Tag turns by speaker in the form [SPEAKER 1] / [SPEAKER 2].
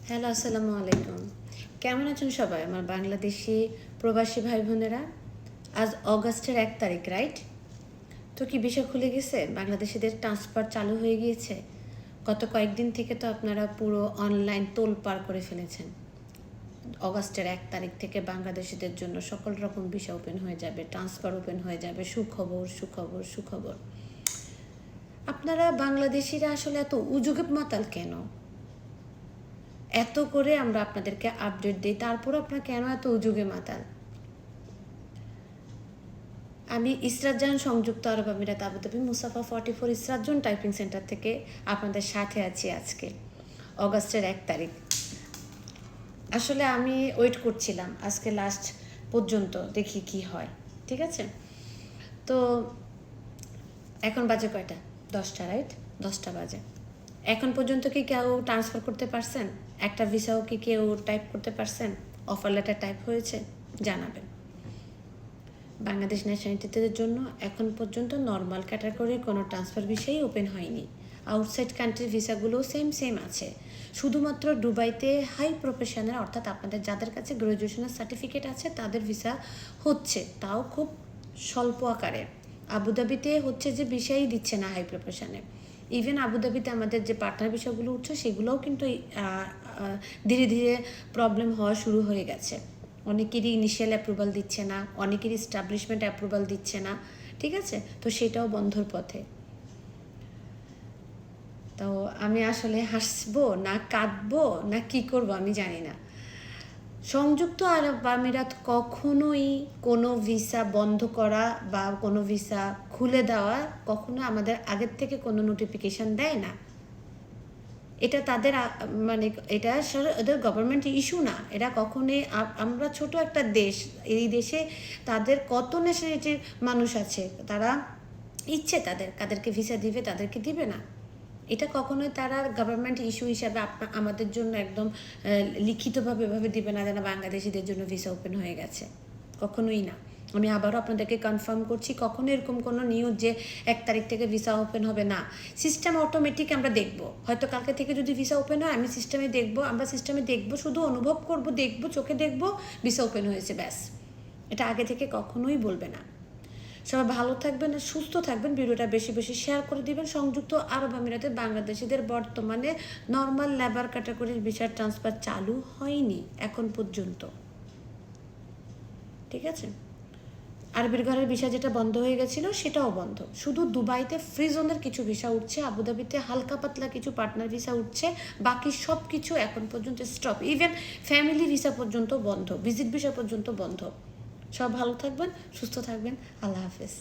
[SPEAKER 1] Hello, আসসালামু আলাইকুম। কেমন আছেন সবাই আমার বাংলাদেশি প্রবাসী ভাই বোনেরা? আজ অগাস্টের 1 তারিখ, রাইট? তো কি বিষয় খুলে গেছে? বাংলাদেশিদের ট্রান্সফার চালু হয়ে গিয়েছে। গত কয়েকদিন থেকে তো আপনারা পুরো অনলাইন তোলপাড় করে ফেলেছেন। অগাস্টের 1 তারিখ থেকে বাংলাদেশিদের জন্য সকল রকম বিষয় ওপেন হয়ে যাবে, ট্রান্সফার ওপেন হয়ে যাবে, সুখবর সুখবর সুখবর। আপনারা বাংলাদেশিরা আসলে এত উজুগে মাতাল কেন? এত করে আমরা আপনাদেরকে আপডেট দিই, তারপর আপনারা কেন এত উজুগে মাতাল? আমি ইসরাত জাহান, সংযুক্ত আরব আমিরাত, আবুধাবি, মুসাফা 44 ইসরাত জাহান টাইপিং সেন্টার থেকে আপনাদের সাথে আছি আজকে অগাস্টের 1 তারিখ। আসলে আমি ওয়েট করছিলাম আজকে লাস্ট পর্যন্ত, দেখি কি হয়। ঠিক আছে, তো এখন বাজে কয়টা? 10টা, রাইট? 10টা বাজে। এখন পর্যন্ত কি কেউ ট্রান্সফার করতে পারছেন? একটা ভিসাও কি কেউ টাইপ করতে পারছেন? অফার লেটার টাইপ হয়েছে? জানাবেন। বাংলাদেশ ন্যাশনালিটিদের জন্য এখন পর্যন্ত নর্মাল ক্যাটাগরির কোনো ট্রান্সফার ভিসাই ওপেন হয়নি। আউটসাইড কান্ট্রির ভিসাগুলো সেম আছে। শুধুমাত্র দুবাইতে হাই প্রফেশনের, অর্থাৎ আপনাদের যাদের কাছে গ্র্যাজুয়েশনের সার্টিফিকেট আছে তাদের ভিসা হচ্ছে, তাও খুব স্বল্প আকারে। আবুধাবিতে হচ্ছে যে ভিসাই দিচ্ছে না হাই প্রফেশনে। ইভেন আবুধাবিতে আমাদের যে পার্টনার বিষয়গুলো উঠছে সেগুলোও কিন্তু ধীরে ধীরে প্রবলেম হওয়া শুরু হয়ে গেছে। অনেকেরই ইনিশিয়াল অ্যাপ্রুভাল দিচ্ছে না, অনেকেরই এস্টাবলিশমেন্ট অ্যাপ্রুভাল দিচ্ছে না। ঠিক আছে, তো সেটাও বন্ধর পথে। তো আমি আসলে হাসবো না কাঁদবো না কি করব আমি জানি না। সংযুক্ত আরব আমিরাত কখনোই কোনো ভিসা বন্ধ করা বা কোনো ভিসা খুলে দেওয়া কখনো আমাদের আগের থেকে কোনো নোটিফিকেশান দেয় না। এটা তাদের মানে এটা ওদের গভর্নমেন্ট ইস্যু না। এটা কখনোই, আমরা ছোট একটা দেশ, এই দেশে তাদের কত ন্যাশনালিটির মানুষ আছে, তারা ইচ্ছে তাদেরকে ভিসা দিবে, তাদেরকে দিবে না। এটা কখনোই তারা গভর্নমেন্ট ইস্যু হিসাবে আমাদের জন্য একদম লিখিতভাবে এভাবে দিবে না যেন বাংলাদেশিদের জন্য ভিসা ওপেন হয়ে গেছে, কখনোই না। আমি আবারও আপনাদেরকে কনফার্ম করছি, কখনো এরকম কোনো নিউজ যে 1 তারিখ থেকে ভিসা ওপেন হবে না। সিস্টেম অটোমেটিক আমরা দেখব, হয়তো কালকে থেকে যদি ভিসা ওপেন হয় আমি সিস্টেমে দেখব, আমরা সিস্টেমে দেখব, শুধু অনুভব করব, দেখব, চোখে দেখব ভিসা ওপেন হয়েছে, ব্যাস। এটা আগে থেকে কখনোই বলবে না। সবাই ভালো থাকবেন, সুস্থ থাকবেন, ভিডিওটা বেশি বেশি শেয়ার করে দিবেন। সংযুক্ত আরব আমিরাতে বাংলাদেশিদের বর্তমানে নর্মাল লেবার ক্যাটাগরির ভিসা ট্রান্সফার চালু হয়নি এখন পর্যন্ত। ঠিক আছে, আরবের ঘরের ভিসা যেটা বন্ধ হয়ে গেছিলো সেটাও বন্ধ। শুধু দুবাইতে ফ্রি জোনের কিছু ভিসা উঠছে, আবুধাবিতে হালকা পাতলা কিছু পার্টনার ভিসা উঠছে, বাকি সব কিছু এখন পর্যন্ত স্টপ। ইভেন ফ্যামিলি ভিসা পর্যন্ত বন্ধ, ভিজিট ভিসা পর্যন্ত বন্ধ। সব ভালো থাকবেন, সুস্থ থাকবেন, আল্লাহ হাফেজ।